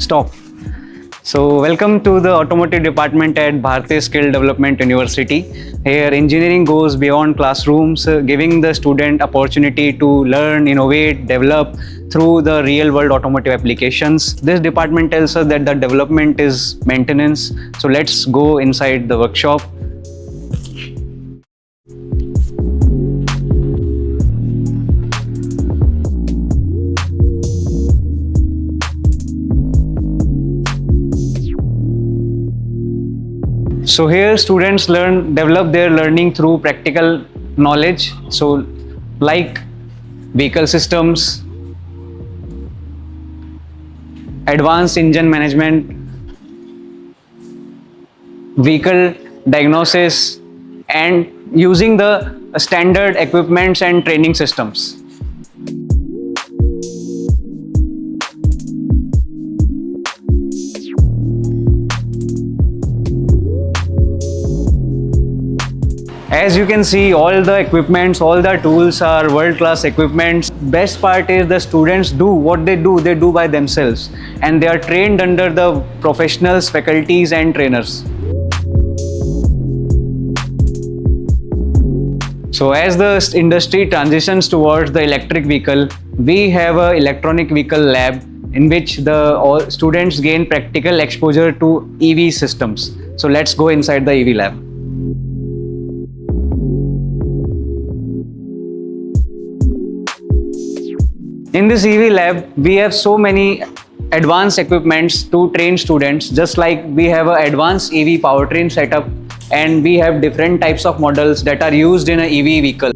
Stop. So welcome to the Automotive department at Bharatiya Skill Development University. Here engineering goes beyond classrooms, giving the student opportunity to learn, innovate, develop through the real world automotive applications. This department tells us that the development is maintenance. So let's go inside the workshop. So here students develop their learning through practical knowledge. So like vehicle systems, advanced engine management, vehicle diagnosis, and using the standard equipments and training systems. As you can see, all the equipments, all the tools are world-class equipments. Best part is the students do what they do by themselves, and they are trained under the professionals, faculties and trainers. So as the industry transitions towards the electric vehicle, we have an electronic vehicle lab in which all students gain practical exposure to EV systems. So let's go inside the EV lab. In this EV lab, we have so many advanced equipments to train students, just like we have an advanced EV powertrain setup, and we have different types of models that are used in an EV vehicle.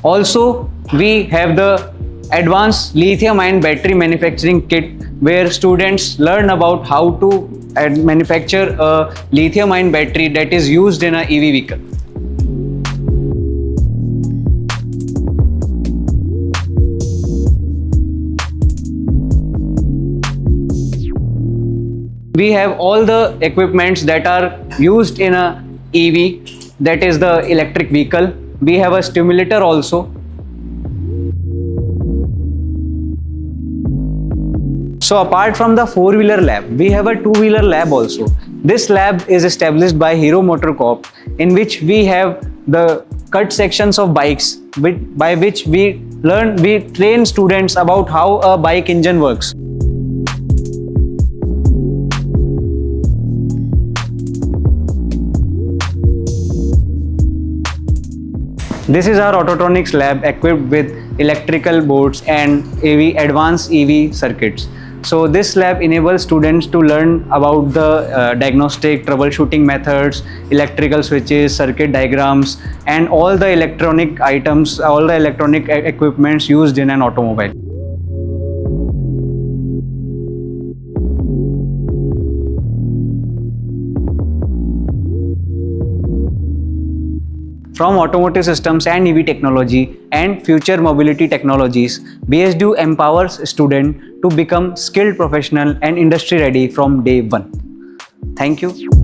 Also, we have the advanced lithium-ion battery manufacturing kit, where students learn about how to manufacture a lithium-ion battery that is used in an EV vehicle. We have all the equipments that are used in a EV, that is the electric vehicle. We have a stimulator also. So apart from the four-wheeler lab, we have a two-wheeler lab also. This lab is established by Hero Motor Corp, in which we have the cut sections of bikes, by which we train students about how a bike engine works. This is our Autotronics lab equipped with electrical boards and advanced EV circuits. So this lab enables students to learn about the diagnostic, troubleshooting methods, electrical switches, circuit diagrams, and all the electronic items, all the electronic equipments used in an automobile. From automotive systems and EV technology and future mobility technologies, BSDU empowers students to become skilled professional and industry ready from day one. Thank you.